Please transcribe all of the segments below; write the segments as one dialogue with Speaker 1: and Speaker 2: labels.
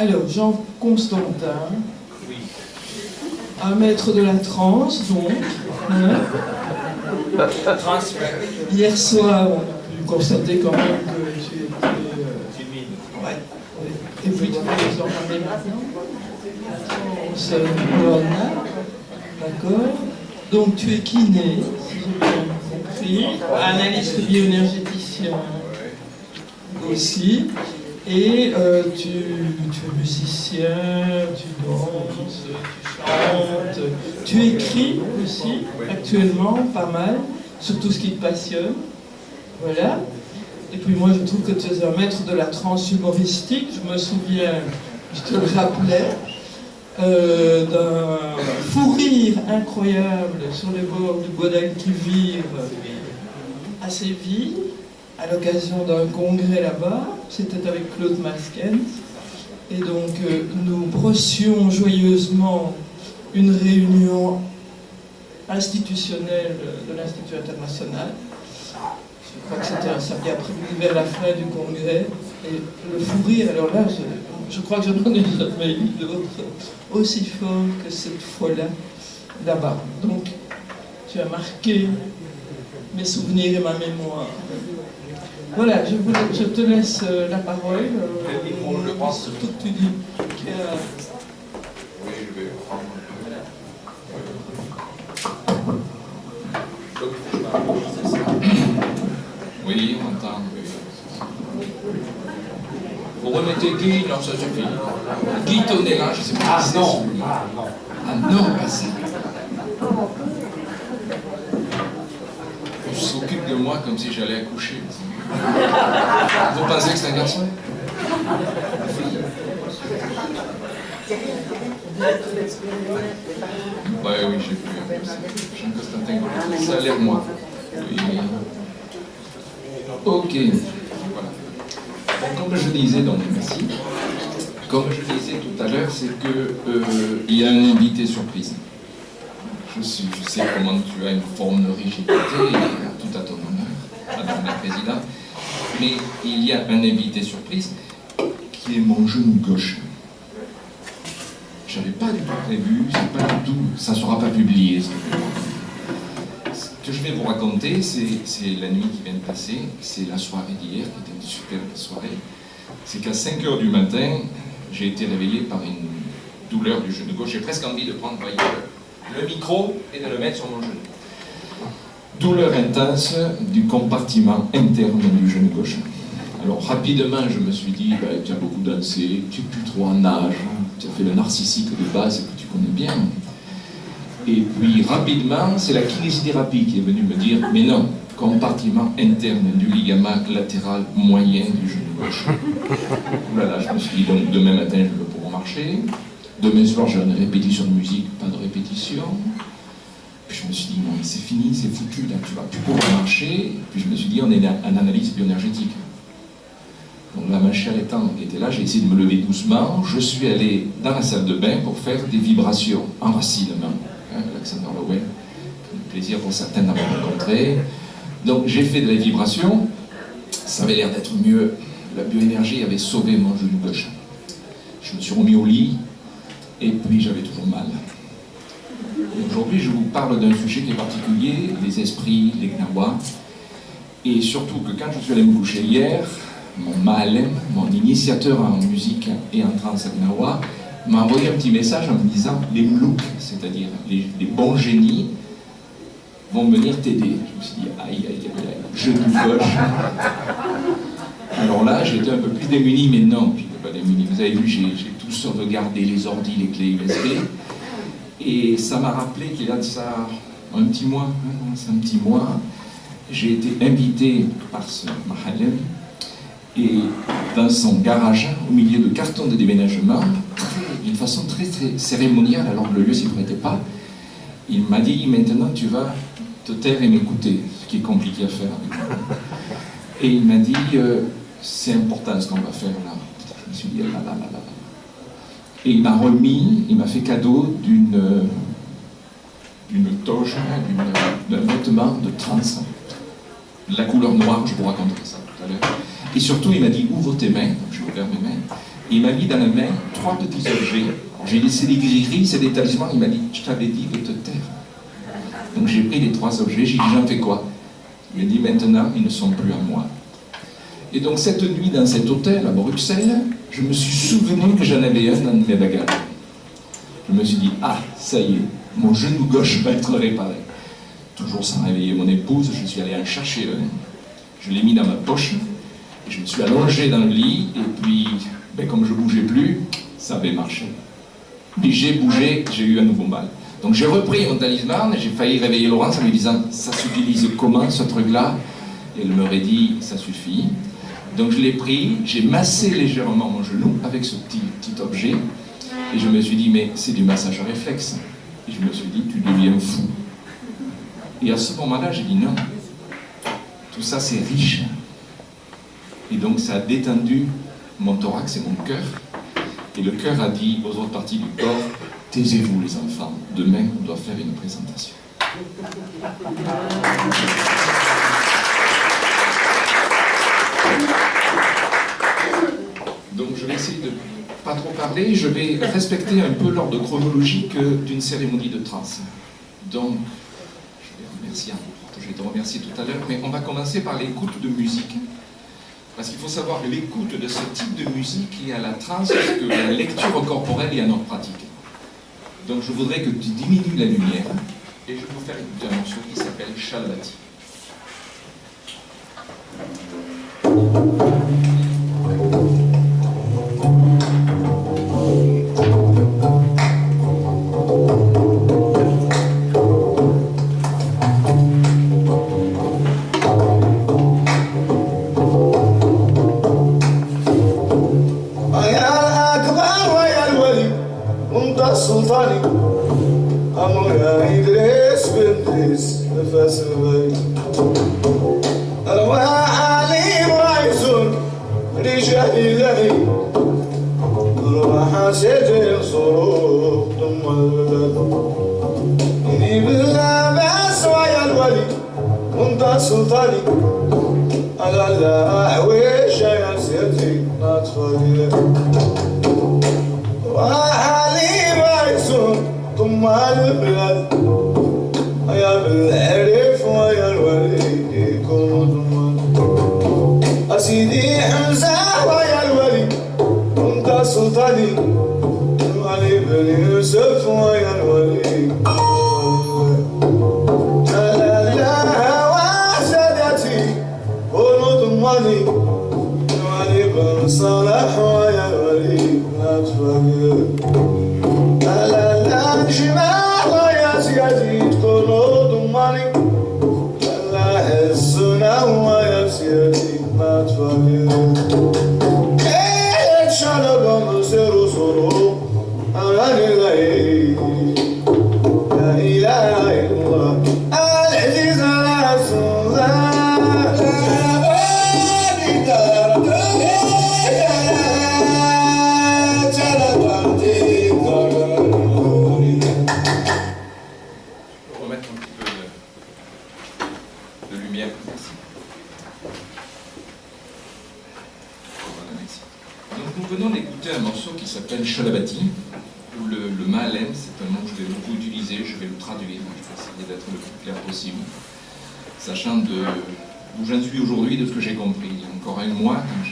Speaker 1: Alors, Jean Constantin, un maître de la transe, donc. Hein. Hier soir, on a pu constater quand même que tu étais... ouais. Et puis, tu peux nous en parler maintenant. D'accord. Donc, tu es kiné, si j'ai bien compris, analyste bioénergéticien aussi. Et tu es musicien, tu danses, tu chantes, tu écris aussi, actuellement, pas mal, sur tout ce qui te passionne. Voilà. Et puis moi, je trouve que tu es un maître de la transe humoristique. Je me souviens, je te le rappelais, d'un fou rire incroyable sur les bords du Guadalquivir à Séville, à l'occasion d'un congrès là-bas. C'était avec Claude Maskens. Et donc, nous brossions joyeusement une réunion institutionnelle de l'Institut international. Je crois que c'était un samedi après-midi vers la fin du congrès. Et le fou rire, alors là, je crois que je n'en ai jamais eu d'autre aussi fort que cette fois-là, là-bas. Donc, tu as marqué mes souvenirs et ma mémoire. Voilà, je te laisse la parole. Surtout que tu dis qu'il y a...
Speaker 2: Oui, je vais prendre. Oui, on entend. Vous remettez Guy, non, ça suffit. Guy Tonella, je ne sais pas.
Speaker 3: Ah non, ah non.
Speaker 2: Ah non, pas ça. Il s'occupe de moi comme si j'allais accoucher. Vous pensez que c'est un garçon? Ouais, oui, j'ai vu. Jean Constantin, ça a l'air moi. Oui. Ok. Voilà. Bon, comme je disais, donc, merci. Comme je disais tout à l'heure, c'est que il y a un invité surprise. Je sais comment tu as une forme de rigidité, tout à ton honneur, Madame la Présidente, mais il y a un invité surprise qui est mon genou gauche. Je n'avais pas du tout prévu, c'est pas du tout, ça ne sera pas publié. Ce que je vais vous raconter, c'est la nuit qui vient de passer, c'est la soirée d'hier, qui était une superbe soirée. C'est qu'à 5 h du matin, j'ai été réveillé par une douleur du genou gauche. J'ai presque envie de prendre le micro et de le mettre sur mon genou. Douleur intense du compartiment interne du genou gauche. Alors rapidement, je me suis dit, tu as beaucoup dansé, tu n'es plus trop en âge, tu as fait le narcissique de base que tu connais bien. Et puis rapidement, c'est la kinésithérapie qui est venue me dire, mais non, compartiment interne du ligament latéral moyen du genou gauche. Voilà, je me suis dit, donc demain matin, je vais pouvoir marcher. Demain soir, j'ai une répétition de musique, pas de répétition. Puis je me suis dit, non, mais c'est fini, c'est foutu, là, tu vas plus pouvoir marcher. Puis je me suis dit, on est en analyse bioénergétique. Donc là, ma chère était là, j'ai essayé de me lever doucement. Je suis allé dans la salle de bain pour faire des vibrations, enracinement. Alexander Lowell, plaisir pour certains d'avoir rencontré. Donc j'ai fait de la vibration, ça avait l'air d'être mieux. La bioénergie avait sauvé mon genou gauche. Je me suis remis au lit, et puis j'avais toujours mal. Aujourd'hui, je vous parle d'un sujet qui est particulier, les esprits, les gnawas. Et surtout que quand je suis allé me coucher hier, mon Mahalem, mon initiateur en musique et en trance gnawa, m'a envoyé un petit message en me disant les mlouks, c'est-à-dire les bons génies, vont venir t'aider. Je me suis dit, aïe, aïe, aïe, aïe, genou gauche. Alors là, j'étais un peu plus démuni, mais non, je n'étais pas démuni. Vous avez vu, j'ai tout sauvegardé, les ordi, les clés USB. Et ça m'a rappelé qu'il y a de ça un petit mois, c'est un petit mois, j'ai été invité par ce Mahalem, et dans son garage, au milieu de cartons de déménagement, d'une façon très, très cérémoniale, alors que le lieu s'y prêtait pas, il m'a dit, maintenant tu vas te taire et m'écouter, ce qui est compliqué à faire avec moi. Et il m'a dit, c'est important ce qu'on va faire là. Je me suis dit, là, là, là, là. Et il m'a remis, il m'a fait cadeau d'une toge, d'un vêtement de trance, de la couleur noire, je vous raconterai ça tout à l'heure. Et surtout, il m'a dit, ouvre tes mains, donc j'ai ouvert mes mains, et il m'a mis dans la main 3 petits objets. J'ai laissé des gris-gris, c'est des talismans. Il m'a dit, je t'avais dit de te taire. Donc j'ai pris les 3 objets, j'ai dit, j'en fais quoi? Il m'a dit, maintenant, ils ne sont plus à moi. Et donc cette nuit, dans cet hôtel à Bruxelles, je me suis souvenu que j'en avais un dans mes bagages. Je me suis dit, ah, ça y est, mon genou gauche va être réparé. Toujours sans réveiller mon épouse, je suis allé en chercher un. Je l'ai mis dans ma poche, et je me suis allongé dans le lit, et puis, comme je ne bougeais plus, ça avait marché. Puis j'ai bougé, j'ai eu un nouveau mal. Donc j'ai repris mon talisman, et j'ai failli réveiller Laurence en lui disant, ça s'utilise comment ce truc-là? Et elle m'aurait dit, ça suffit. Donc je l'ai pris, j'ai massé légèrement mon genou avec ce petit objet, et je me suis dit, mais c'est du massage réflexe. Et je me suis dit, tu deviens fou. Et à ce moment-là, j'ai dit non. Tout ça, c'est riche. Et donc, ça a détendu mon thorax et mon cœur. Et le cœur a dit aux autres parties du corps, taisez-vous les enfants, demain, on doit faire une présentation. Donc, je vais essayer de pas trop parler. Je vais respecter un peu l'ordre chronologique d'une cérémonie de trance. Donc, je vais te remercier tout à l'heure, mais on va commencer par l'écoute de musique. Parce qu'il faut savoir que l'écoute de ce type de musique est à la transe, parce que la lecture corporelle est à notre pratique. Donc je voudrais que tu diminues la lumière, et je vais vous faire écouter un morceau qui s'appelle Shalabati.
Speaker 3: سلطاني أمر يا إدريس بنتريس نفس البيت أروى علي وعيسون رجال الله أروى حسيت صروخ ثم البلد إني باللباس ويا الولي وانت سلطاني أنا لا أحويش يا سيدي نطفالي ثم البلاد يا بالعرف ويا الوليد يكون ضمان أسيدي حمزة ويا الولي وانت سلطاني علي بن يوسف ويا الولي لا لا وسادتي كونوا ضماني علي بن صالح ويا الولي لا تفكر جمال يا سيدي تكونوا ضماني الله السنة ويا سيدي ما تفكر إيه شلبا مصير وصروف أنا لغيري لا إله إلا الله العزيز على السلطان
Speaker 2: Un morceau qui s'appelle Shalabati, où le ma'alem, c'est un mot que je vais beaucoup utiliser, je vais le traduire, je vais essayer d'être le plus clair possible, sachant d'où j'en suis aujourd'hui, de ce que j'ai compris. Il y a encore un mois, quand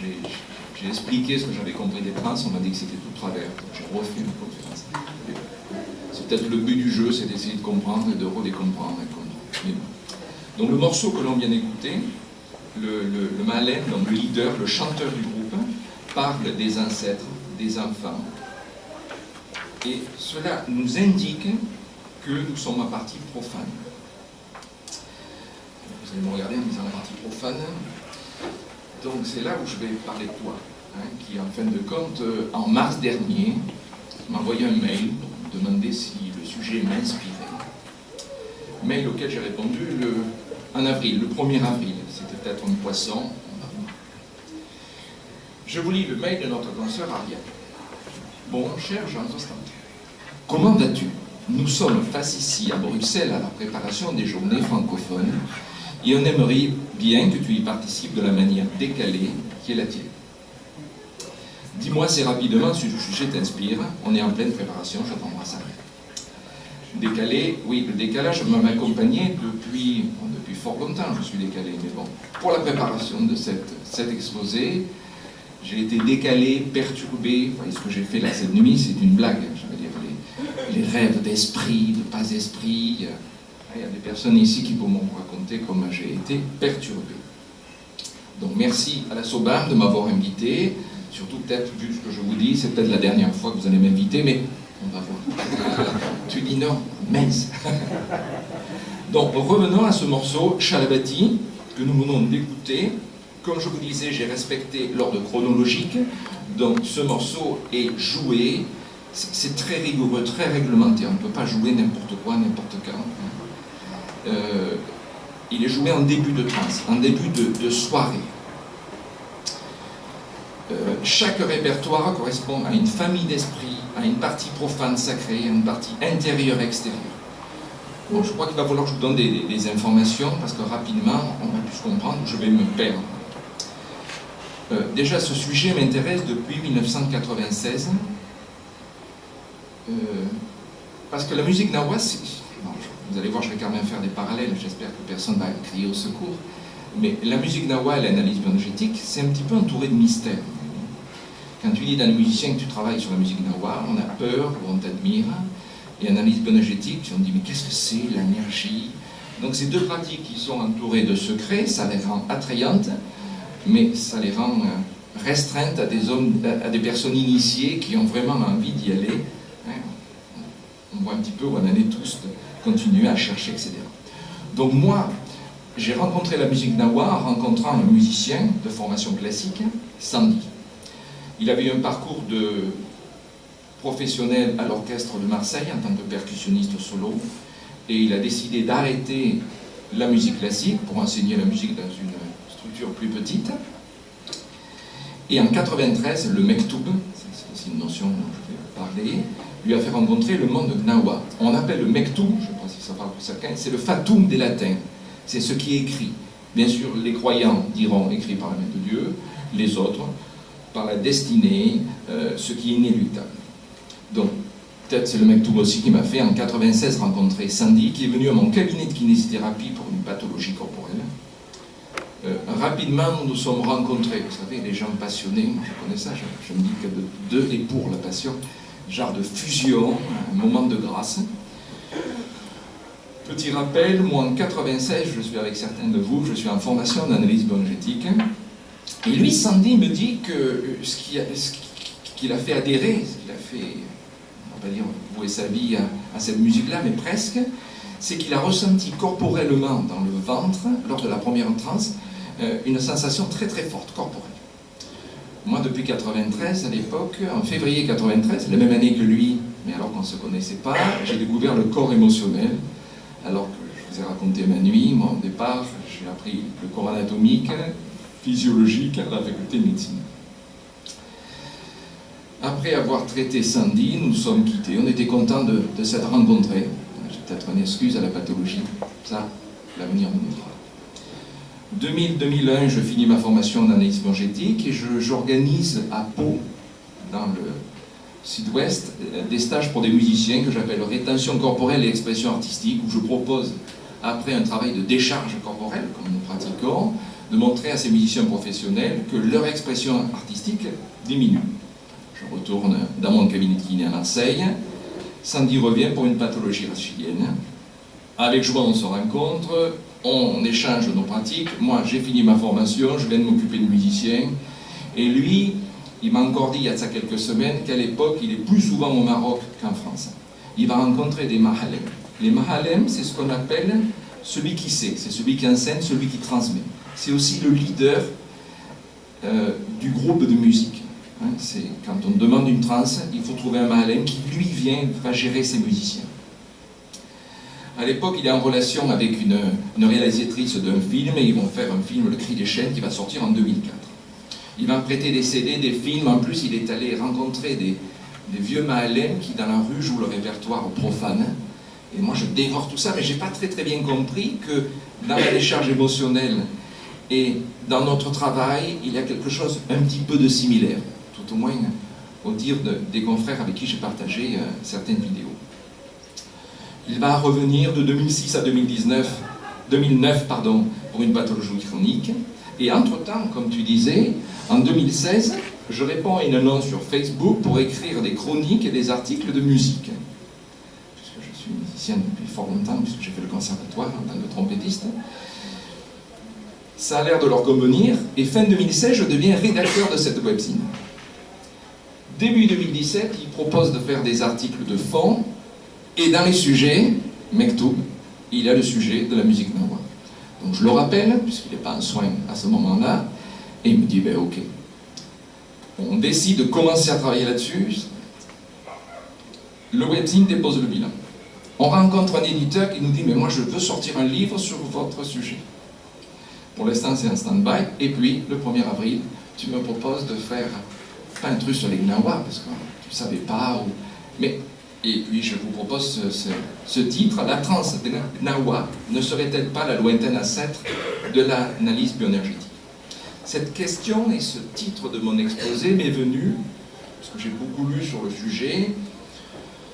Speaker 2: j'ai expliqué ce que j'avais compris des trans, on m'a dit que c'était tout travers, donc j'ai refait une conférence. C'est peut-être le but du jeu, c'est d'essayer de comprendre et de redécomprendre. Mais bon. Donc le morceau que l'on vient d'écouter, le ma'alem, donc le leader, le chanteur du groupe, parle des ancêtres, des enfants. Et cela nous indique que nous sommes en partie profane. Vous allez me regarder en disant la partie profane. Donc c'est là où je vais parler de toi, qui en fin de compte, en mars dernier, m'a envoyé un mail pour me demander si le sujet m'inspirait. Mail auquel j'ai répondu en avril, le 1er avril. C'était peut-être un poisson. Je vous lis le mail de notre consoeur Ariane. Bon, cher Jean Constantin, comment vas-tu? Nous sommes face ici à Bruxelles à la préparation des journées francophones et on aimerait bien que tu y participes de la manière décalée qui est la tienne. Dis-moi assez rapidement si le sujet t'inspire. On est en pleine préparation, je t'embrasse après. Décalé, oui, le décalage m'a accompagné depuis fort longtemps, je suis décalé, mais bon. Pour la préparation de cet exposé, j'ai été décalé, perturbé. Vous voyez ce que j'ai fait là cette nuit, c'est une blague. Je veux dire, les rêves d'esprit, de pas-esprit. Il y a des personnes ici qui pourront me raconter comment j'ai été perturbé. Donc merci à la SOBAM de m'avoir invité. Surtout peut-être, vu ce que je vous dis, c'est peut-être la dernière fois que vous allez m'inviter, mais on va voir. Tu dis non, mince. Donc revenons à ce morceau, Shalabati, que nous venons d'écouter. Comme je vous disais, j'ai respecté l'ordre chronologique. Donc ce morceau est joué. C'est très rigoureux, très réglementé. On ne peut pas jouer n'importe quoi, n'importe quand. Il est joué en début de trance, en début de soirée. Chaque répertoire correspond à une famille d'esprit, à une partie profane sacrée, à une partie intérieure extérieure. Bon, je crois qu'il va falloir que je vous donne des informations, parce que rapidement, on va plus comprendre, je vais me perdre. Déjà, ce sujet m'intéresse depuis 1996, parce que la musique Gnawa, bon, vous allez voir, je vais quand même faire des parallèles, j'espère que personne ne va crier au secours, mais la musique Gnawa et l'analyse bioénergétique, c'est un petit peu entouré de mystères. Quand tu dis d'un musicien que tu travailles sur la musique Gnawa, on a peur ou on t'admire, et analyse bioénergétique, on dit mais qu'est-ce que c'est l'énergie? Donc ces deux pratiques qui sont entourées de secrets, ça les rend attrayantes, mais ça les rend restreintes à des personnes initiées qui ont vraiment envie d'y aller. On voit un petit peu où on en est tous, de continuer à chercher, etc. Donc moi, j'ai rencontré la musique Gnawa en rencontrant un musicien de formation classique, Sandy. Il avait eu un parcours de professionnel à l'orchestre de Marseille en tant que percussionniste solo, et il a décidé d'arrêter la musique classique pour enseigner la musique dans une structure plus petite. Et en 93, le Mektoub, c'est aussi une notion dont je vais parler, lui a fait rencontrer le monde Gnawa. On appelle le Mektoub, je ne sais pas si ça parle pour certains, c'est le Fatum des latins, c'est ce qui est écrit. Bien sûr, les croyants diront écrit par la main de Dieu, les autres par la destinée, ce qui est inéluctable. Donc, peut-être c'est le Mektoub aussi qui m'a fait en 96 rencontrer Sandy, qui est venu à mon cabinet de kinésithérapie pour une pathologie corporelle. Rapidement, nous nous sommes rencontrés. Vous savez, les gens passionnés, moi je connais ça, je me dis que de deux et pour la passion, genre de fusion, un moment de grâce. Petit rappel, moi en 96, je suis avec certains de vous, je suis en formation d'analyse bioénergétique. Et lui, Sandy, me dit que ce qui l'a fait adhérer, ce qui l'a fait, on va pas dire vouer sa vie à cette musique-là, mais presque, c'est qu'il a ressenti corporellement dans le ventre, lors de la première transe, une sensation très très forte corporelle. Moi, depuis 93, à l'époque, en février 93, la même année que lui, mais alors qu'on ne se connaissait pas, j'ai découvert le corps émotionnel. Alors que je vous ai raconté ma nuit, moi au départ, j'ai appris le corps anatomique, physiologique à la faculté de médecine. Après avoir traité Sandy, nous nous sommes quittés. On était contents de s'être rencontrés. J'ai peut-être une excuse à la pathologie. Ça, l'avenir nous dira. 2000-2001, je finis ma formation en analyse bioénergétique et j'organise à Pau, dans le sud-ouest, des stages pour des musiciens que j'appelle rétention corporelle et expression artistique, où je propose, après un travail de décharge corporelle, comme nous pratiquons, de montrer à ces musiciens professionnels que leur expression artistique diminue. Je retourne dans mon cabinet de kiné à Marseille. Sandy revient pour une pathologie rachilienne. Avec joie, on se rencontre, on échange nos pratiques. Moi, j'ai fini ma formation, je viens de m'occuper de musiciens. Et lui, il m'a encore dit il y a ça quelques semaines qu'à l'époque, il est plus souvent au Maroc qu'en France. Il va rencontrer des mahalem. Les mahalem, c'est ce qu'on appelle celui qui sait, c'est celui qui enseigne, celui qui transmet. C'est aussi le leader du groupe de musique. Hein, quand on demande une transe, il faut trouver un mahalem qui, lui, va gérer ses musiciens. À l'époque, il est en relation avec une réalisatrice d'un film, et ils vont faire un film, Le Cri des Chênes, qui va sortir en 2004. Il va me prêter des CD, des films. En plus, il est allé rencontrer des vieux mahalem qui, dans la rue, jouent le répertoire profane. Et moi, je dévore tout ça, mais je n'ai pas très bien compris que dans la décharge émotionnelle et dans notre travail, il y a quelque chose un petit peu de similaire. Tout tout au moins au dire des confrères avec qui j'ai partagé certaines vidéos. Il va revenir de 2006 à 2009 pour une pathologie chronique. Et entre-temps, comme tu disais, en 2016, je réponds à une annonce sur Facebook pour écrire des chroniques et des articles de musique. Puisque je suis musicien depuis fort longtemps, puisque j'ai fait le conservatoire en tant que trompettiste. Ça a l'air de leur convenir, et fin 2016, je deviens rédacteur de cette webzine. Début 2017, ils proposent de faire des articles de fond, et dans les sujets, Mektoub, il y a le sujet de la musique Gnawa. Donc je le rappelle, puisqu'il n'est pas en soin à ce moment-là, et il me dit, ben ok. On décide de commencer à travailler là-dessus. Le webzine dépose le bilan. On rencontre un éditeur qui nous dit, mais moi je veux sortir un livre sur votre sujet. Pour l'instant c'est un stand-by, et puis le 1er avril, tu me proposes de faire, pas un truc sur les Gnawa, parce que tu ne savais pas, mais... Et puis je vous propose ce titre, la transe de Gnawa ne serait-elle pas la lointaine ancêtre de l'analyse bioénergétique? Cette question et ce titre de mon exposé m'est venu, parce que j'ai beaucoup lu sur le sujet,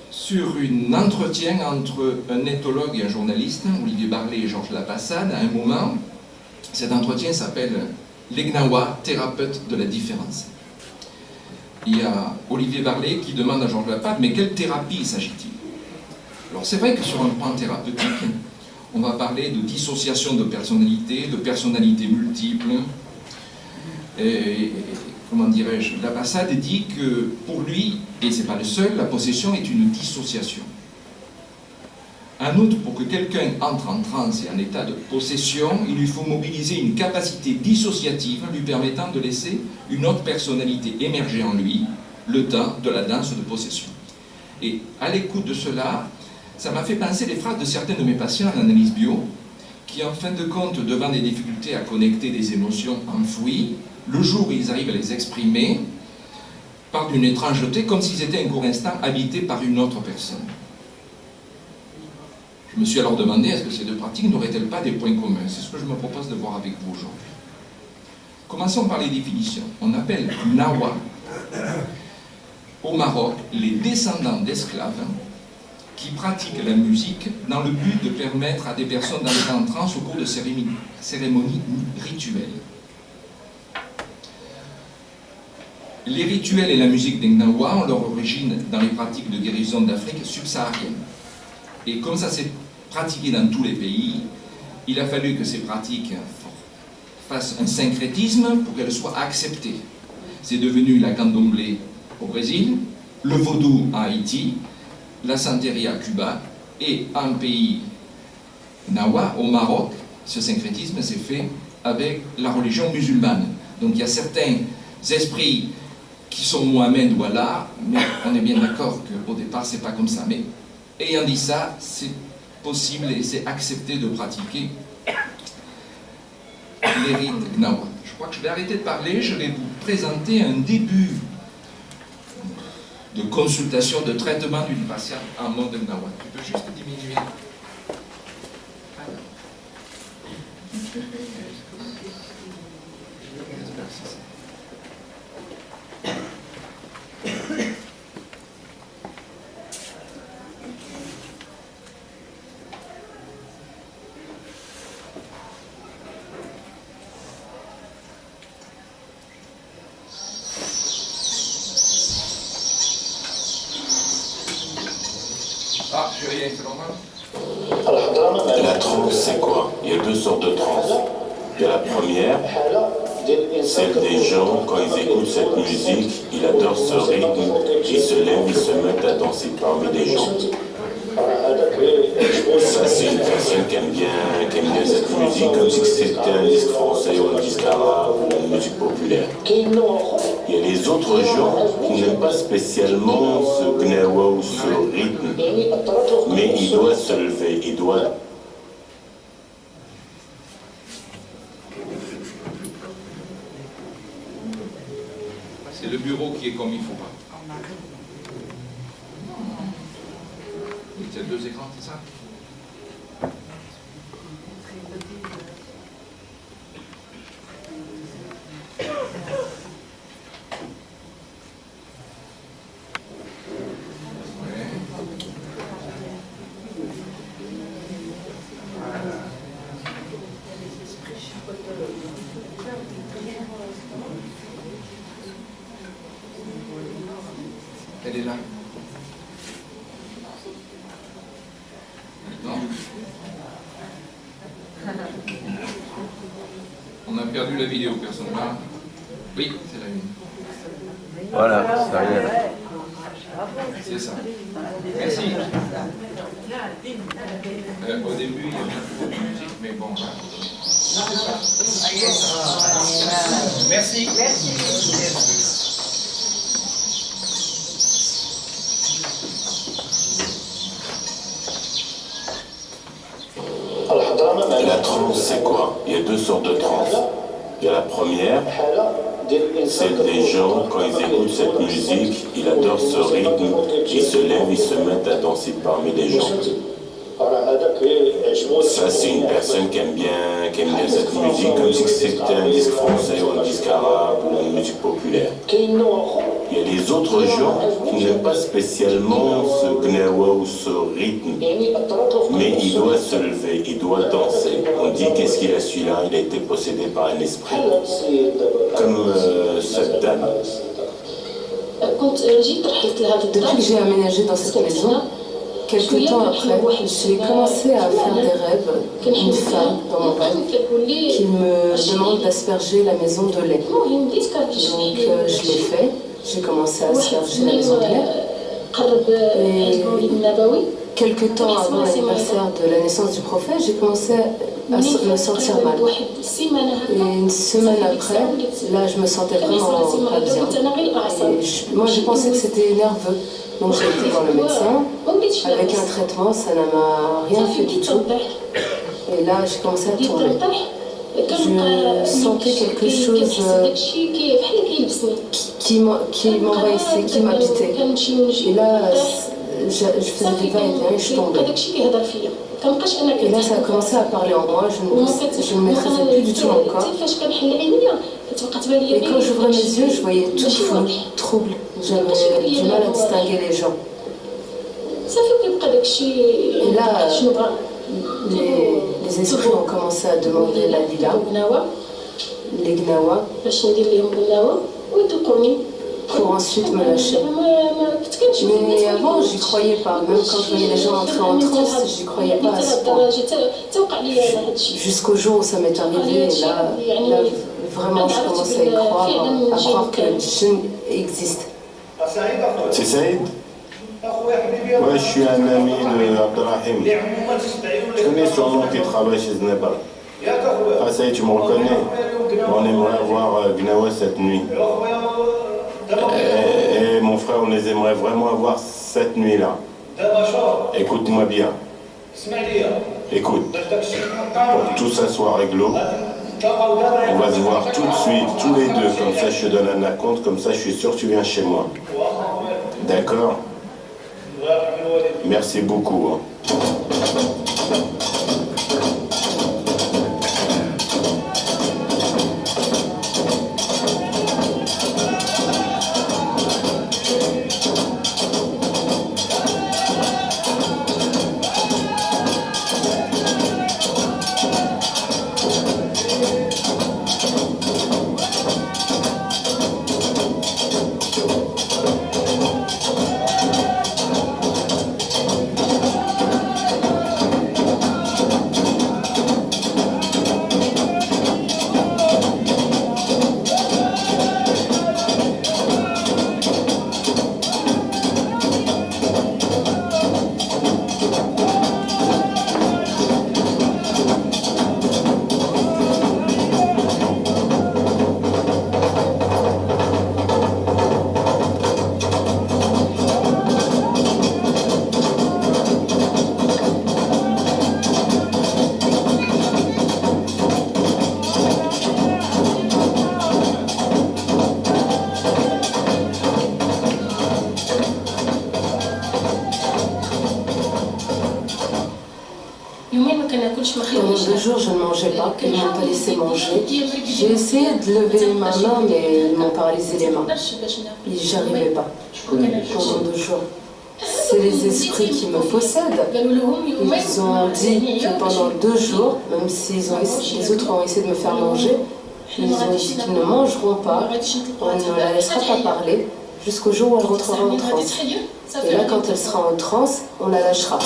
Speaker 2: sur un entretien entre un éthologue et un journaliste, Olivier Barlet et Georges Lapassade, à un moment. Cet entretien s'appelle « Les Gnawa, thérapeutes de la différence ». Il y a Olivier Barlet qui demande à Georges Lapassade, mais quelle thérapie s'agit-il? Alors c'est vrai que sur un plan thérapeutique, on va parler de dissociation de personnalités multiples. Et, comment dirais-je, Lapassade dit que pour lui, et c'est pas le seul, la possession est une dissociation. En outre, pour que quelqu'un entre en transe et en état de possession, il lui faut mobiliser une capacité dissociative lui permettant de laisser une autre personnalité émerger en lui, le temps de la danse de possession. Et à l'écoute de cela, ça m'a fait penser les phrases de certains de mes patients en analyse bio, qui en fin de compte, devant des difficultés à connecter des émotions enfouies, le jour où ils arrivent à les exprimer, parlent d'une étrangeté comme s'ils étaient un court instant habités par une autre personne. Je me suis alors demandé, est-ce que ces deux pratiques n'auraient-elles pas des points communs? C'est ce que je me propose de voir avec vous aujourd'hui. Commençons par les définitions. On appelle Gnawa, au Maroc, les descendants d'esclaves qui pratiquent la musique dans le but de permettre à des personnes d'entrer en transe au cours de cérémonies rituelles. Les rituels et la musique des Gnawa ont leur origine dans les pratiques de guérison d'Afrique subsaharienne. Et comme ça s'est pratiqué dans tous les pays, il a fallu que ces pratiques fassent un syncrétisme pour qu'elles soient acceptées. C'est devenu la candomblé au Brésil, le vaudou à Haïti, la santeria à Cuba, et en pays Gnawa, au Maroc, ce syncrétisme s'est fait avec la religion musulmane. Donc il y a certains esprits qui sont Mohamed ou Allah, mais on est bien d'accord qu'au départ c'est pas comme ça. Mais ayant dit ça, c'est possible et c'est accepté de pratiquer les rites Gnawa. Je crois que je vais arrêter de parler, je vais vous présenter un début de consultation, de traitement d'une patiente en mode Gnawa. Tu peux juste diminuer. Ah, je vais rien, c'est normal.
Speaker 4: La transe, c'est quoi? Il y a deux sortes de transe. Il y a la première, celle des gens, quand ils écoutent cette musique, ils adorent ce rythme, ils se lèvent, ils se mettent à danser parmi des gens. Ça, c'est une personne qui aime bien cette musique, comme si c'était un disque français ou un disque arabe ou une musique populaire. Il y a les autres gens qui n'aiment pas spécialement ce gnawa ou ce rythme, mais il doit se lever, il doit...
Speaker 2: C'est le bureau qui est comme il faut pas. Il y a deux écrans, c'est ça? Elle est là. Non. On a perdu la vidéo, personne là. Oui, c'est la une.
Speaker 5: Voilà, ça y est.
Speaker 2: C'est ça. Merci. Au début, il y avait beaucoup de musique, mais bon. Merci.
Speaker 4: La transe, c'est quoi? Il y a deux sortes de transe. Il y a la première, c'est des gens, quand ils écoutent cette musique, ils adorent ce rythme, ils se lèvent, ils se mettent à danser parmi les gens. Ça, c'est une personne qui aime bien cette musique, comme si c'était un disque français ou un disque arabe ou une musique populaire. Il y a les autres gens qui n'aiment pas spécialement ce gnawa ou ce rythme, mais il doit se lever, il doit danser. On dit qu'est-ce qu'il a celui-là, il a été possédé par un esprit, comme cette dame.
Speaker 6: Depuis que j'ai aménagé dans cette maison, quelques temps après, j'ai commencé à faire des rêves, une femme dans mon rêve qui me demande d'asperger la maison de lait. Donc je l'ai fait, j'ai commencé à asperger la maison de lait. Et quelques temps avant l'anniversaire de la naissance du prophète, j'ai commencé à me sentir mal. Et une semaine après, là je me sentais vraiment pas bien. Et moi j'ai pensé que c'était nerveux. Donc j'ai été voir le médecin, avec un traitement, ça ne m'a rien fait du tout. Et là j'ai commencé à tomber. Je sentais quelque chose qui m'envahissait, qui m'habitait. Et là je faisais des va-et-vient et je tombais. Et là ça a commencé à parler en moi, je ne maîtrisais plus du tout mon corps. Et quand j'ouvrais mes yeux, je voyais tout flou, trouble. J'avais du mal à distinguer les gens. Et là, les esprits ont commencé à demander la lila, les gnawa, pour ensuite me lâcher. Mais avant, j'y croyais pas. Même quand je voyais les gens entrer en transe, j'y croyais pas à ce point. Jusqu'au jour où ça m'est arrivé, et là vraiment, je commençais à y croire, à croire que Dieu existe.
Speaker 4: C'est Saïd? Ouais, je suis un ami de Abdelrahim. Je connais son nom qui travaille chez Zneba. Ah Saïd, tu me reconnais? On aimerait avoir Gnawa cette nuit. Et mon frère, on les aimerait vraiment avoir cette nuit-là. Écoute-moi bien. Écoute, pour que tout ça soit réglo, on va se voir tout de suite, tous les deux, comme ça je te donne un acompte, comme ça je suis sûr que tu viens chez moi. D'accord? Merci beaucoup.
Speaker 6: Pendant 2 jours, je ne mangeais pas, ils ne m'ont pas laissé manger. J'ai essayé de lever ma main, mais ils m'ont paralysé les mains. J'y arrivais pas pendant 2 jours. C'est les esprits qui me possèdent. Ils ont dit que pendant 2 jours, même si les autres ont essayé de me faire manger, ils ont dit qu'ils ne mangeront pas, on ne la laissera pas parler. jusqu'au jour où elle rentrera en transe. Et là, quand elle sera en transe, on la lâchera.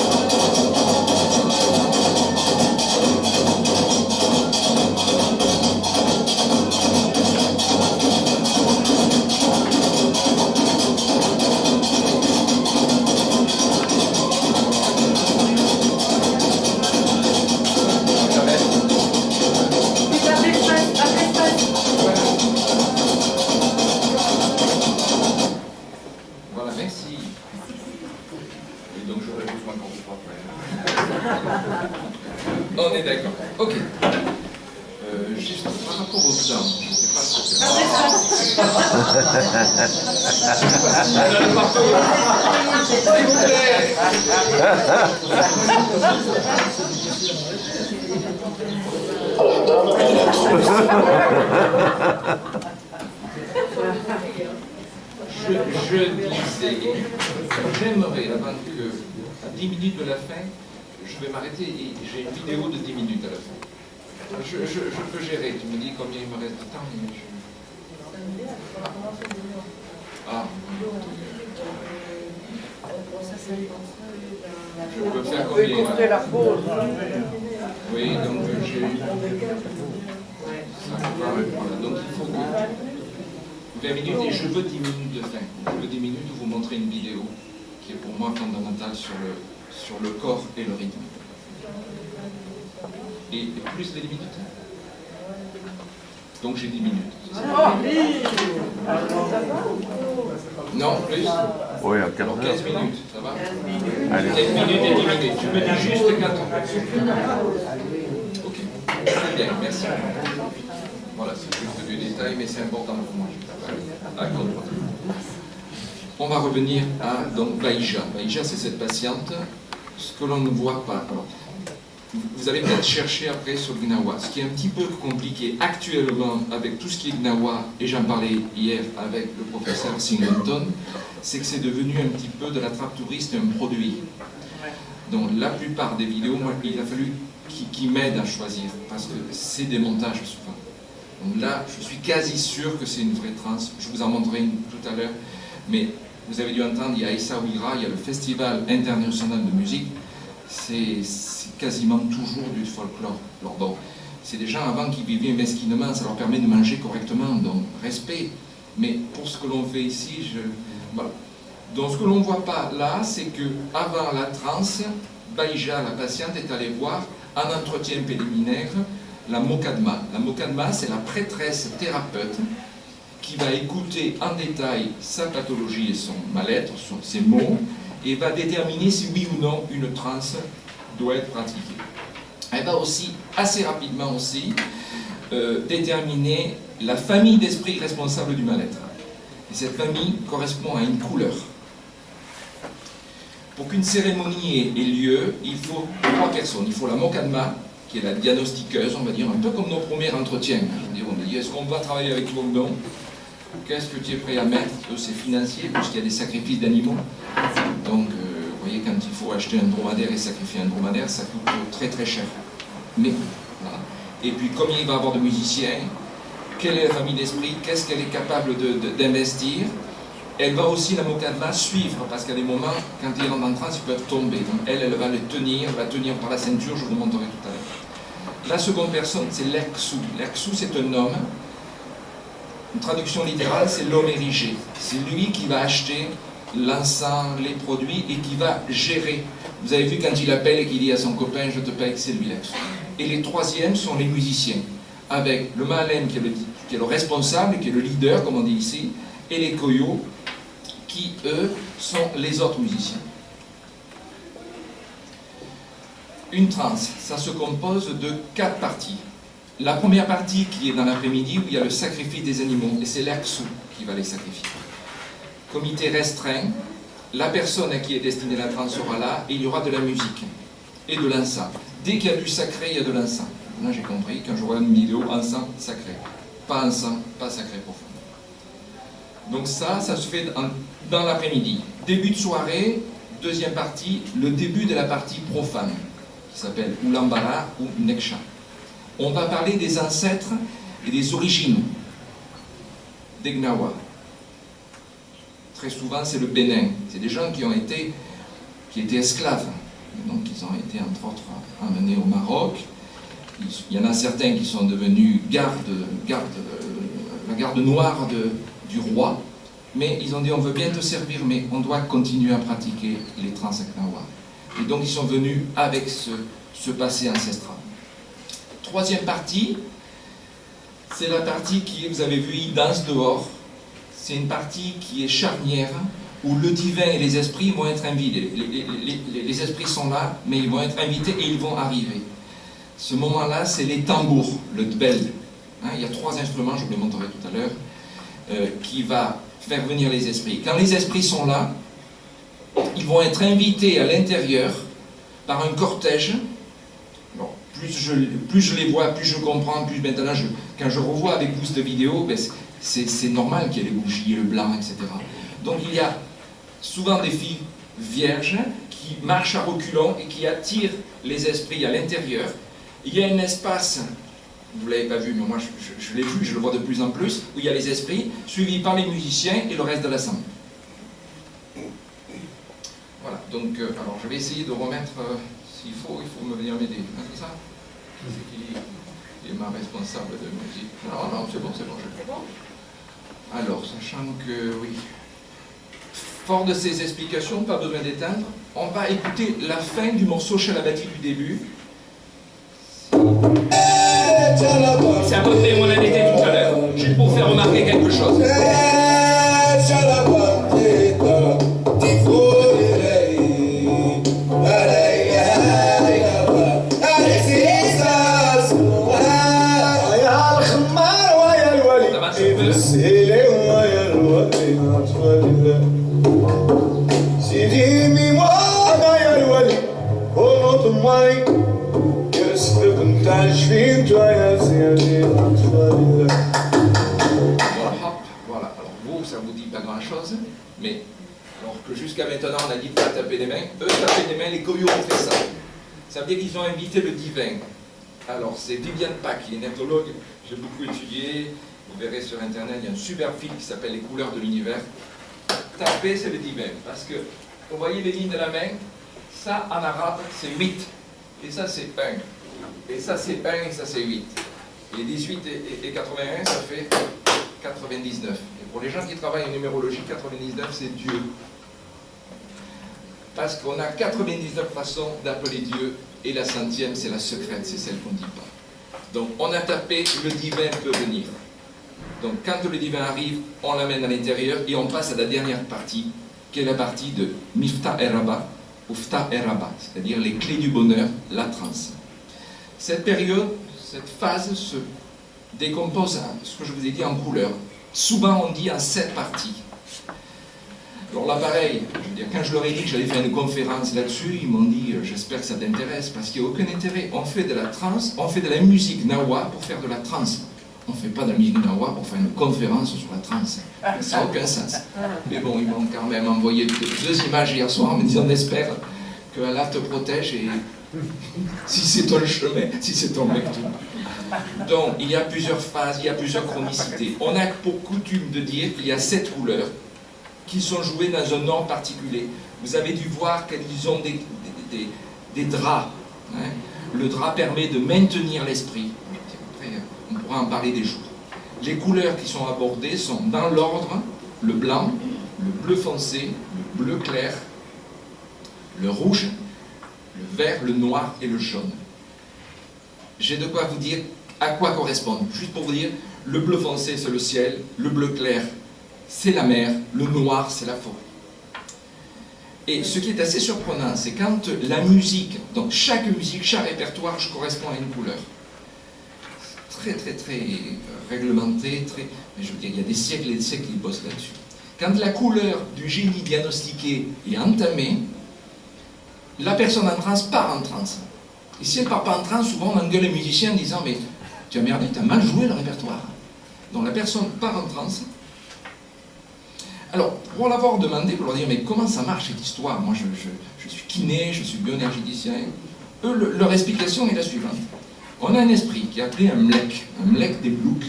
Speaker 2: Voilà, merci. Et donc j'aurais besoin qu'on se après. On est d'accord. Ok. Juste par rapport au temps, je ne sais pas ce que c'est. S'il vous plaît. Je disais, j'aimerais, avant que, à 10 minutes de la fin, je vais m'arrêter et j'ai une vidéo de 10 minutes à la fin. Je peux gérer, tu me dis combien il me reste de temps. Mais Ah, je peux faire combien là? Oui, donc j'ai... Voilà, donc il faut que... 20 minutes et je veux 10 minutes de fin. Je veux 10 minutes où vous montrez une vidéo qui est pour moi fondamentale sur le corps et le rythme. Et plus de 10 minutes. Donc j'ai 10 minutes. Non, plus.
Speaker 5: Oui, à 15
Speaker 2: Alors 15 minutes, ça va?
Speaker 5: Allez.
Speaker 2: 15 minutes et 10 minutes. Tu me dis juste 4 Ok. Très bien, merci. Voilà, c'est juste du détail, mais c'est important pour moi. D'accord. On va revenir à donc Baïja. Baïja, c'est cette patiente. Ce que l'on ne voit pas. Alors, vous allez peut-être chercher après sur le Gnawa. Ce qui est un petit peu compliqué actuellement avec tout ce qui est Gnawa, et j'en parlais hier avec le professeur Singleton, c'est que c'est devenu un petit peu de la trappe touriste un produit. Donc la plupart des vidéos, moi, il a fallu qu'ils m'aident à choisir, parce que c'est des montages souvent. Donc là, je suis quasi sûr que c'est une vraie trance. Je vous en montrerai une tout à l'heure. Mais vous avez dû entendre, il y a Essaouira, il y a le Festival international de musique. C'est quasiment toujours du folklore. Alors bon, c'est des gens avant qui vivaient mesquinement, ça leur permet de manger correctement, donc respect. Mais pour ce que l'on fait ici, voilà. Donc ce que l'on ne voit pas là, c'est que avant la transe, Baïja, la patiente, est allée voir en entretien préliminaire la Mokadma. La Mokadma, c'est la prêtresse thérapeute qui va écouter en détail sa pathologie et son mal-être, ses maux, et va déterminer si oui ou non une transe doit être pratiquée. Elle va aussi, assez rapidement aussi, déterminer la famille d'esprit responsable du mal-être. Et cette famille correspond à une couleur. Pour qu'une cérémonie ait lieu, il faut 3 personnes. Il faut la Mokadma, qui est la diagnostiqueuse, on va dire, un peu comme nos premiers entretiens. On va dire, est-ce qu'on va travailler avec toi ou non? Qu'est-ce que tu es prêt à mettre? C'est financier, puisqu'il y a des sacrifices d'animaux. Donc, vous voyez, quand il faut acheter un dromadaire et sacrifier un dromadaire, ça coûte très très cher. Mais, voilà. Et puis, combien il va y avoir de musiciens? Quelle est la famille d'esprit? Qu'est-ce qu'elle est capable d'investir? Elle va aussi, la Mokadma, suivre, parce qu'à des moments, quand ils rentrent en transe, ils peuvent tomber. Donc elle va les tenir, va tenir par la ceinture, je vous montrerai tout à l'heure. La seconde personne, c'est l'Erksou. L'Erksou, c'est un homme. Une traduction littérale, c'est l'homme érigé. C'est lui qui va acheter l'encens, les produits, et qui va gérer. Vous avez vu quand il appelle et qu'il dit à son copain, je te paye, c'est lui l'Erksou. Et les troisièmes sont les musiciens, avec le Malem qui est le responsable, qui est le leader, comme on dit ici, et les Koyos, qui, eux, sont les autres musiciens. Une transe, ça se compose de 4 parties. La première partie qui est dans l'après-midi, où il y a le sacrifice des animaux, et c'est l'Erksou qui va les sacrifier. Comité restreint, la personne à qui est destinée la transe sera là, et il y aura de la musique, et de l'encens. Dès qu'il y a du sacré, il y a de l'encens. Là, j'ai compris, quand je vois une vidéo, encens sacré. Pas encens, pas sacré profond. Donc ça se fait dans l'après-midi. Début de soirée, deuxième partie, le début de la partie profane, qui s'appelle Ulambara ou Neksha. On va parler des ancêtres et des origines des Gnawa. très souvent c'est le Bénin. C'est des gens qui étaient esclaves. Donc ils ont été entre autres amenés au Maroc. Il y en a certains qui sont devenus la garde noire du roi. Mais ils ont dit on veut bien te servir, mais on doit continuer à pratiquer les trans avec Nawa. Et donc ils sont venus avec ce passé ancestral. Troisième partie, c'est la partie qui, vous avez vu, ils dansent dehors. C'est une partie qui est charnière, où le divin et les esprits vont être invités. Les esprits sont là, mais ils vont être invités et ils vont arriver. Ce moment-là, c'est les tambours, le dbel. Hein, il y a 3 instruments, je vous les montrerai tout à l'heure, qui va faire venir les esprits. Quand les esprits sont là, ils vont être invités à l'intérieur par un cortège. Alors, plus je les vois, plus je comprends, plus maintenant, quand je revois avec vous cette vidéo, ben c'est normal qu'il y ait les bougies, le blanc, etc. Donc il y a souvent des filles vierges qui marchent à reculons et qui attirent les esprits à l'intérieur. Il y a un espace, vous ne l'avez pas vu, mais moi je l'ai vu, je le vois de plus en plus, où il y a les esprits, suivis par les musiciens et le reste de l'assemblée. Voilà, donc alors je vais essayer de remettre, s'il faut, il faut me venir m'aider. C'est ça? C'est qui est ma responsable de musique. Non, c'est bon, je fais. Alors, sachant que, oui, fort de ces explications, pas besoin d'éteindre, on va écouter la fin du morceau Chalabati du début. C'est à peu près où on en était tout à l'heure, juste pour faire remarquer quelque chose. Voilà, alors vous, ça vous dit pas grand chose, mais alors que jusqu'à maintenant on a dit de pas taper des mains, eux taper des mains, les Koyos ont fait ça. Ça veut dire qu'ils ont invité le divin. Alors c'est Viviane Pack, qui est néphrologue, j'ai beaucoup étudié, vous verrez sur internet, il y a un super film qui s'appelle Les couleurs de l'univers. Taper c'est le divin, parce que vous voyez les lignes de la main, ça en arabe c'est 8, et ça c'est 1, et ça c'est 1 et ça c'est 8. Et 18 et 81, ça fait 99. Et pour les gens qui travaillent en numérologie, 99 c'est Dieu. Parce qu'on a 99 façons d'appeler Dieu, et la centième c'est la secrète, c'est celle qu'on ne dit pas. Donc on a tapé, le divin peut venir. Donc quand le divin arrive, on l'amène à l'intérieur et on passe à la dernière partie, qui est la partie de Miftah Eraba, ou Ftah Eraba, c'est-à-dire les clés du bonheur, la transe. Cette période, cette phase se décompose, ce que je vous ai dit, en couleurs. Souvent on dit en 7 parties. Alors là pareil, je veux dire, quand je leur ai dit que j'allais faire une conférence là-dessus, ils m'ont dit j'espère que ça t'intéresse, parce qu'il n'y a aucun intérêt. On fait de la trance, on fait de la musique nawa pour faire de la trance. On ne fait pas de la musique nawa pour faire une conférence sur la trance. Ça n'a aucun sens. Mais bon, ils m'ont quand même envoyé 2 images hier soir en me disant on espère que Allah te protège et si c'est ton chemin, si c'est ton lecture. Donc, il y a plusieurs phases, il y a plusieurs chronicités. On a pour coutume de dire qu'il y a 7 couleurs qui sont jouées dans un ordre particulier. Vous avez dû voir qu'ils ont des draps. Hein. Le drap permet de maintenir l'esprit. On pourra en parler des jours. Les couleurs qui sont abordées sont dans l'ordre, le blanc, le bleu foncé, le bleu clair, le rouge, le vert, le noir et le jaune. J'ai de quoi vous dire à quoi correspondent. Juste pour vous dire, le bleu foncé c'est le ciel, le bleu clair c'est la mer, le noir c'est la forêt. Et ce qui est assez surprenant, c'est quand la musique, donc chaque musique, chaque répertoire correspond à une couleur. Très réglementé, mais je veux dire, il y a des siècles et des siècles qui bossent là-dessus. Quand la couleur du génie diagnostiqué est entamée, la personne en transe part en transe. Et si elle ne part pas en transe, souvent on engueule les musiciens en disant mais tu as merdé, tu as mal joué le répertoire. Donc la personne part en transe. Alors, pour l'avoir demandé, pour leur dire mais comment ça marche cette histoire? Moi je suis kiné, je suis bioénergéticien. Eux, leur explication est la suivante. On a un esprit qui est appelé un mlek des blouks,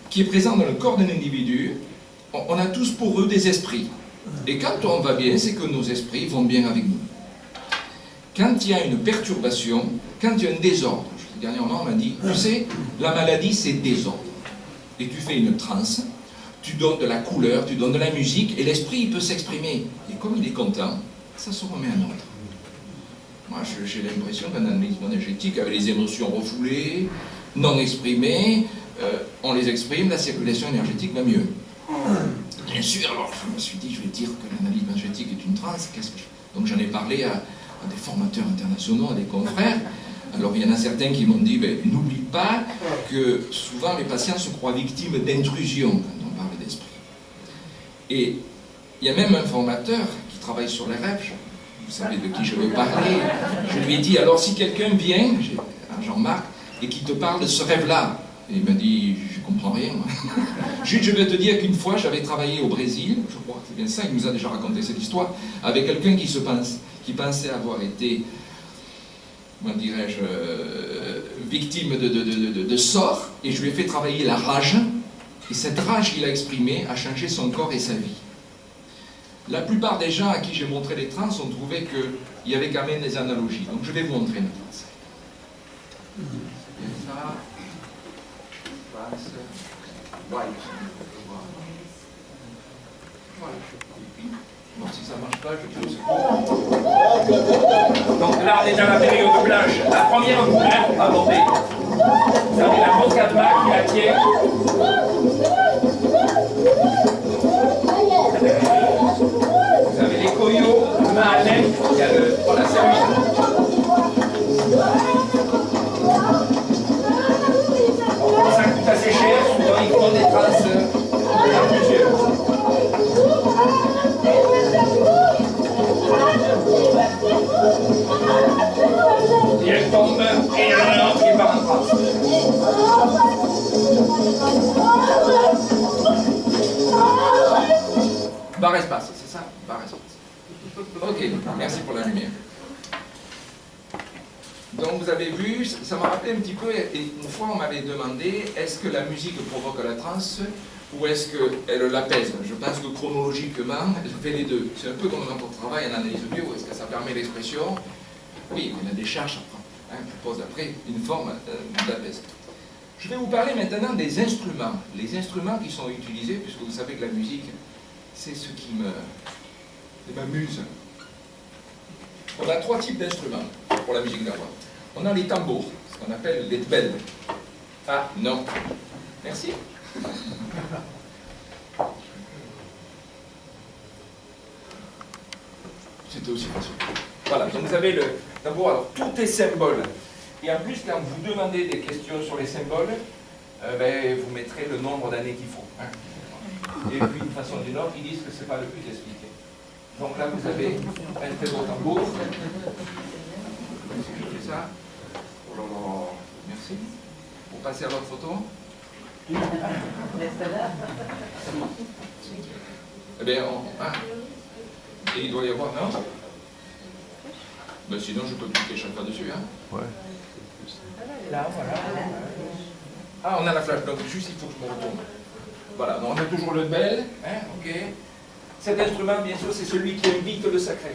Speaker 2: qui est présent dans le corps d'un individu on a tous pour eux des esprits. Et quand on va bien, c'est que nos esprits vont bien avec nous. Quand il y a une perturbation, quand il y a un désordre, dernièrement on m'a dit, tu sais, la maladie c'est désordre. Et tu fais une transe, tu donnes de la couleur, tu donnes de la musique, et l'esprit il peut s'exprimer. Et comme il est content, ça se remet en ordre. Moi j'ai l'impression qu'un analyse énergétique, avec les émotions refoulées, non exprimées, on les exprime, la circulation énergétique va mieux. Bien sûr, alors je me suis dit, je vais dire que l'analyse énergétique est une transe, donc j'en ai parlé à des formateurs internationaux, à des confrères. Alors il y en a certains qui m'ont dit, ben, n'oublie pas que souvent les patients se croient victimes d'intrusion quand on parle d'esprit. Et il y a même un formateur qui travaille sur les rêves, vous savez de qui je veux parler, je lui ai dit, alors si quelqu'un vient, Jean-Marc, et qui te parle de ce rêve-là, et il m'a dit, je comprends rien. Juste, je vais te dire qu'une fois, j'avais travaillé au Brésil, je crois que c'est bien ça, il nous a déjà raconté cette histoire, avec quelqu'un qui pensait avoir été, comment dirais-je, victime de sort, et je lui ai fait travailler la rage, et cette rage qu'il a exprimée a changé son corps et sa vie. La plupart des gens à qui j'ai montré les trans ont trouvé qu'il y avait quand même des analogies, donc je vais vous montrer une trans. Et ça, voilà. Bon, si ça ne marche pas, je peux secours. Donc là, on est dans la période de blanche. La première couleur qu'on va aborder. Vous avez la rose cadma qui la tient. Vous avez les coyots, le mahalem, il y a le... Voilà, c'est lui. Ça coûte assez cher, souvent ils font des traces à plusieurs. Et elle tombe, et il y en a un autre qui part en trace. Barre espace, c'est ça? Barre espace. Ok, merci pour la lumière. Donc vous avez vu, ça m'a rappelé un petit peu, et une fois on m'avait demandé, est-ce que la musique provoque la transe ou est-ce qu'elle l'apaise? Je pense que chronologiquement, elle fait les deux. C'est un peu comme dans notre travail en analyse bio, est-ce que ça permet l'expression? Oui, on a des charges qui posent après une forme d'apaisement. Je vais vous parler maintenant des instruments. Les instruments qui sont utilisés, puisque vous savez que la musique, c'est ce qui m'amuse. On a trois types d'instruments pour la musique d'avant. On a les tambours, ce qu'on appelle les tbel. Ah, non. Merci. C'était aussi facile. Voilà, donc vous avez le tambour. Alors, tout est symbole. Et en plus, quand vous demandez des questions sur les symboles, vous mettrez le nombre d'années qu'il faut. Hein. Et puis, d'une façon ou d'une autre, ils disent que ce n'est pas le but d'expliquer. Donc là, vous avez un très beau tambour. Je fais ça. Oh là là, merci. Vous passez à votre photo. Eh bien, et il doit y avoir, non? Ben, sinon, je peux cliquer chaque fois dessus. Hein.
Speaker 5: Ouais.
Speaker 2: Là, voilà. Ah, on a la flash, donc juste il faut que je me retourne. Voilà, donc on a toujours le bel, hein, ok. Cet instrument, bien sûr, c'est celui qui invite le sacré.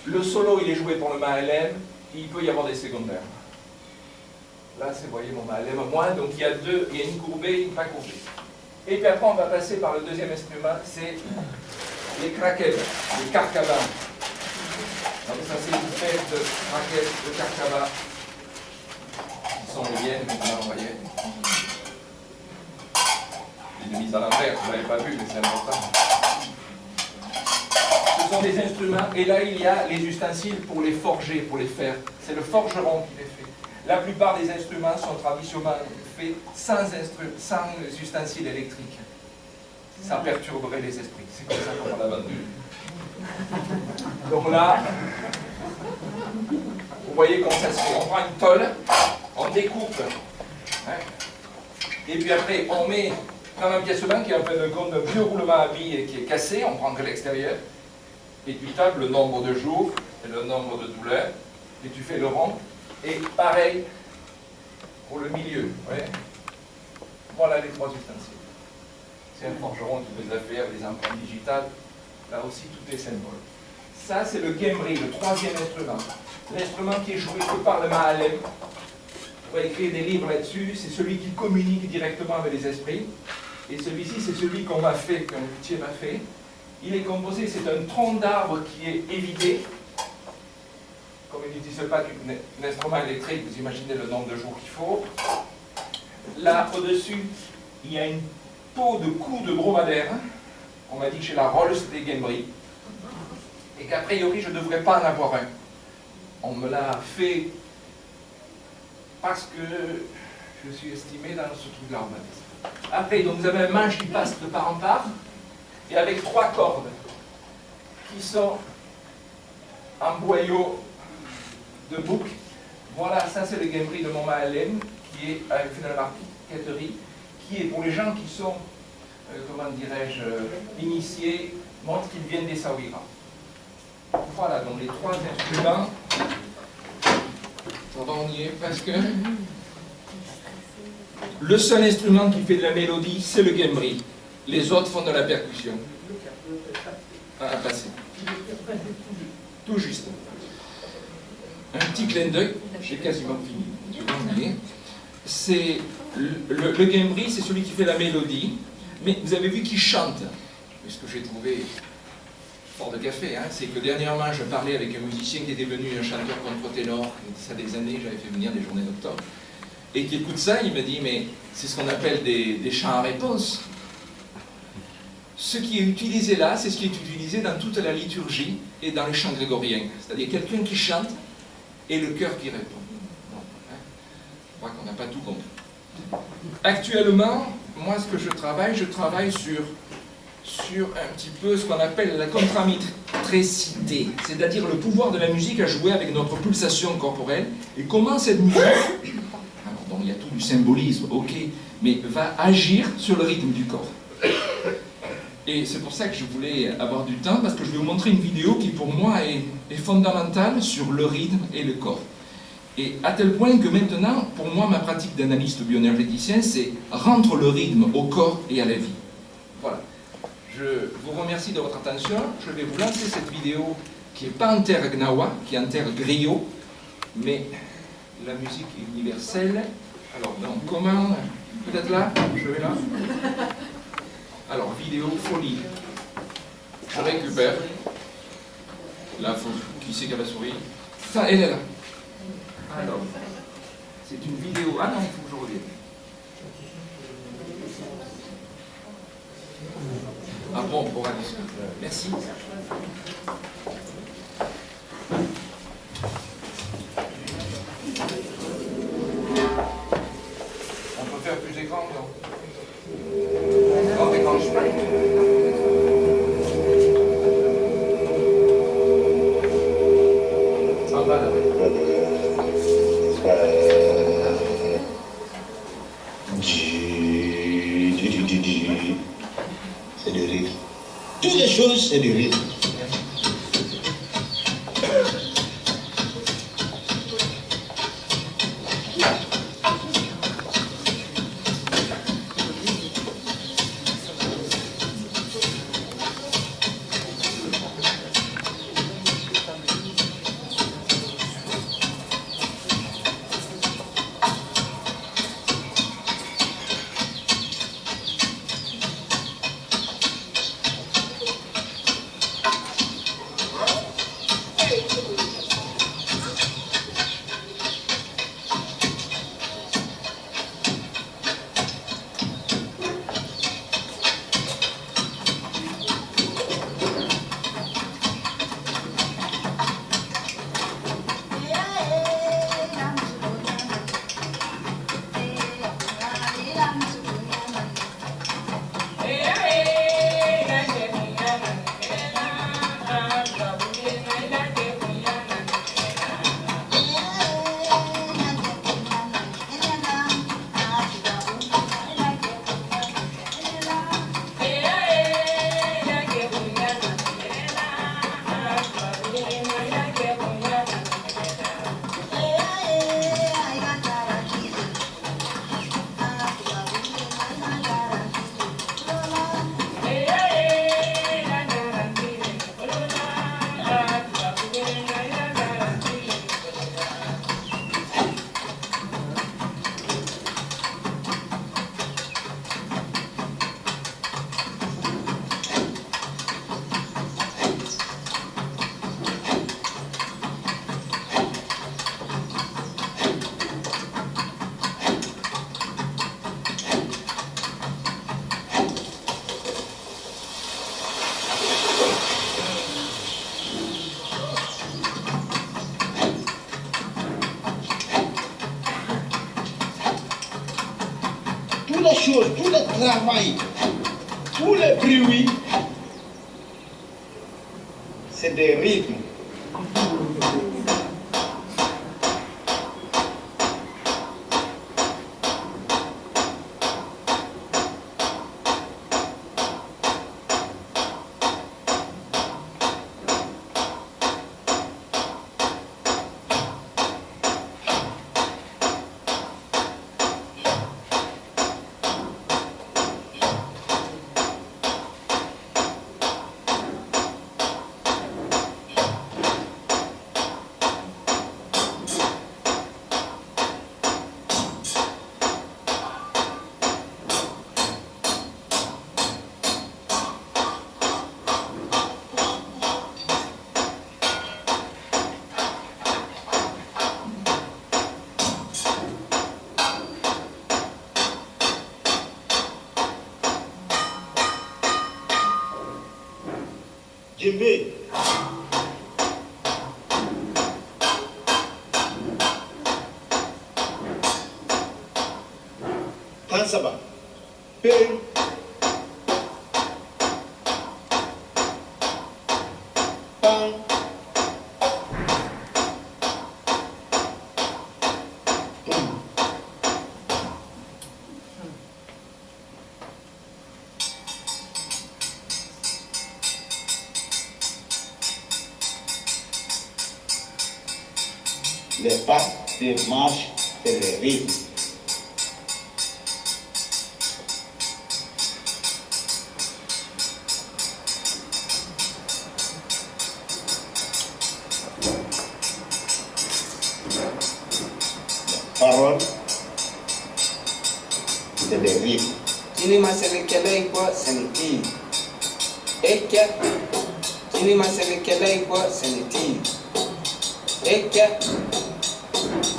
Speaker 2: Le solo, il est joué pour le mahalem, il peut y avoir des secondaires. Là, c'est, vous voyez, mon mahalem moins, donc il y a une courbée et une pas courbée. Et puis après, on va passer par le deuxième instrument, c'est les kraken, les karkava. Donc ça, c'est une fête de kraken, de karkava. Ils sont les viennes, maintenant, vous voyez. Je l'ai mis à l'envers, vous ne l'avez pas vu, mais c'est important. Ce sont des instruments, et là il y a les ustensiles pour les forger, pour les faire. C'est le forgeron qui les fait. La plupart des instruments sont traditionnellement faits sans ustensiles électriques. Ça perturberait les esprits. C'est comme ça qu'on l'a vendu. Donc là, vous voyez comment ça se fait. On prend une tôle, on découpe, hein, et puis après on met dans un piècement qui est en fin de compte un vieux roulement à billes qui est cassé, on prend que l'extérieur, et tu tapes le nombre de jours et le nombre de douleurs, et tu fais le rond, et pareil pour le milieu. Ouais. Voilà les trois ustensiles. c'est un forgeron qui faisait affaire des empreintes digitales. Là aussi, tout est symbole. Ça, c'est le gembri, le troisième instrument. L'instrument qui est joué que par le Mahalem. On va écrire des livres là-dessus. C'est celui qui communique directement avec les esprits. Et celui-ci, c'est celui qu'on m'a fait, qu'un luthier m'a fait. Il est composé, c'est un tronc d'arbre qui est évidé. Comme il n'utilise pas un instrument électrique, vous imaginez le nombre de jours qu'il faut. Là, au-dessus, il y a une peau de cou de dromadaire. On m'a dit que j'ai la Rolls des Gembri. Et qu'a priori, je ne devrais pas en avoir un. On me l'a fait parce que je suis estimé dans ce truc-là. Après, donc, vous avez un manche qui passe de part en part, et avec 3 cordes qui sont en boyau de bouc. Voilà, ça c'est le Gembri de Montmahalem, qui est avec une marqueterie, qui est pour les gens qui sont, comment dirais-je, initiés, montre qu'ils viennent des Saouira. Voilà, donc les 3 instruments. Ça va, on y est presque. Le seul instrument qui fait de la mélodie, c'est le Gembri. Les autres font de la percussion. À passer. Tout juste. Un petit clin d'œil, j'ai quasiment fini. C'est le Gembri, c'est celui qui fait la mélodie, mais vous avez vu qu'il chante. Et ce que j'ai trouvé fort de café, hein, c'est que dernièrement je parlais avec un musicien qui était venu, un chanteur contre-ténor, ça des années, j'avais fait venir des journées d'octobre, et qui écoute ça, il me dit, mais c'est ce qu'on appelle des chants à réponse. Ce qui est utilisé là, c'est ce qui est utilisé dans toute la liturgie et dans les chants grégoriens. C'est-à-dire quelqu'un qui chante et le cœur qui répond. Bon, hein, je crois qu'on n'a pas tout compris. Actuellement, moi ce que je travaille sur un petit peu ce qu'on appelle la contramitricité, c'est-à-dire le pouvoir de la musique à jouer avec notre pulsation corporelle et comment cette musique, alors donc il y a tout du symbolisme, ok, mais va agir sur le rythme du corps. Et c'est pour ça que je voulais avoir du temps, parce que je vais vous montrer une vidéo qui pour moi est fondamentale sur le rythme et le corps. Et à tel point que maintenant, pour moi, ma pratique d'analyste bioénergéticien, c'est rendre le rythme au corps et à la vie. Voilà. Je vous remercie de votre attention. Je vais vous lancer cette vidéo qui n'est pas en terre gnawa, qui est en terre griot, mais la musique est universelle. Alors, donc, comment? Peut-être là? Je vais là. Alors, vidéo folie. Je récupère. Là, qui c'est qui a la souris? Ça, elle est là. Alors, c'est une vidéo. Ah non, il faut que je revienne. Ah bon, pour Alice. Merci. On peut faire plus d'écran, non? Grand écran, je parle. En bas, là.
Speaker 3: C'est du rythme. Toutes les choses, c'est du rythme. les choses, tout le travail, tous les bruits, c'est des rythmes. Jimbe. Tansaba. Pe. Pan. Les pas de marche, c'est le rythme. La parole, c'est le rythme.
Speaker 7: Ini maselekele kwa seniti. Eke. Ini maselekele kwa seniti. Eke.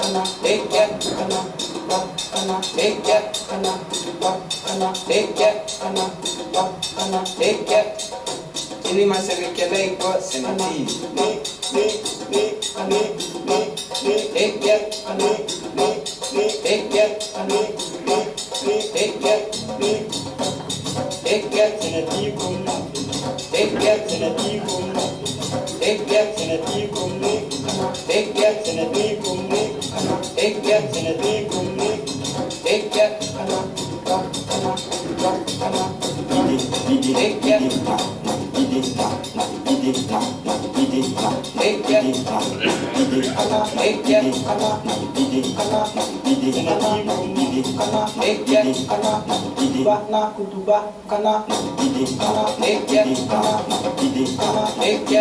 Speaker 7: Ana. Eke. Ana. Ba. Ana. Eke. Ana. Ba. Ana. Eke. Ana. Ba. Ana. Eke. Ini maselekele kwa seniti. Ana. Eke. Ana. Eke. Ana. Eke. Eke. Senati kumna. Eke. Senati kumna. Eke. Senati kumna. Eke. Senati kumna. Eke. Senati kumna. Eke. Ana. Ba. Ana. Ba. Ana. Eke.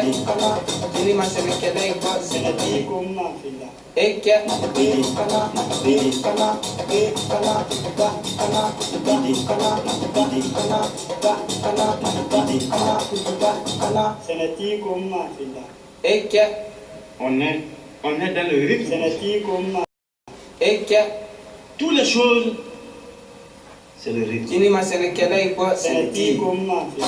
Speaker 7: Ini maselekele kwa senati kumna fila. Eke. Kana. Kana. Kana. Ba. Kana. Ba. Kana. Ba. Kana. Ba. Kana. Ba. Kana. Kana. Senati kumna fila. Eke.
Speaker 3: On est dans le rythme.
Speaker 7: Senati kumna. Eke.
Speaker 3: Toutes les choses, c'est le rythme.
Speaker 7: Ini maselekele kwa
Speaker 3: Senati
Speaker 7: senati.
Speaker 3: kumna fila.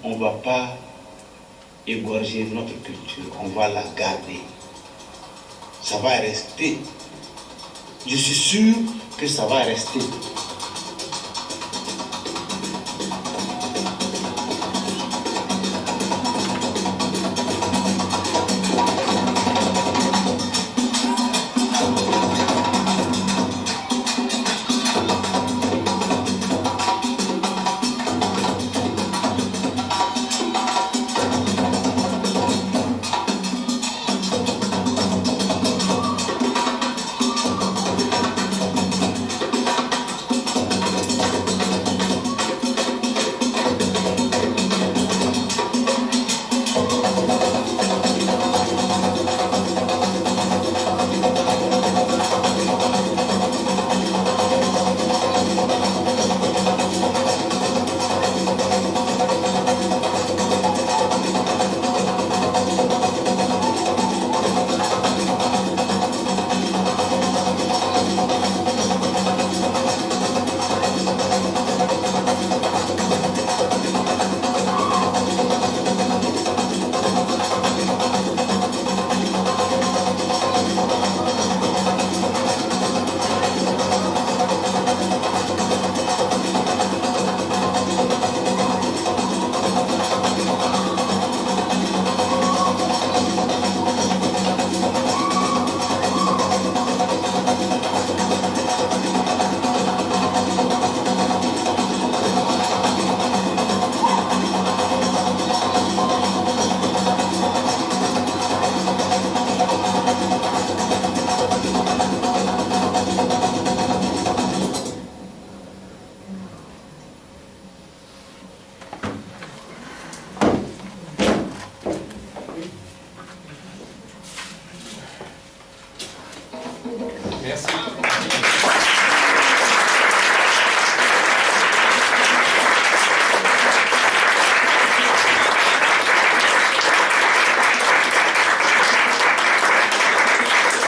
Speaker 3: on ne va pas égorger notre culture, on va la garder. Ça va rester. Je suis sûr que ça va rester.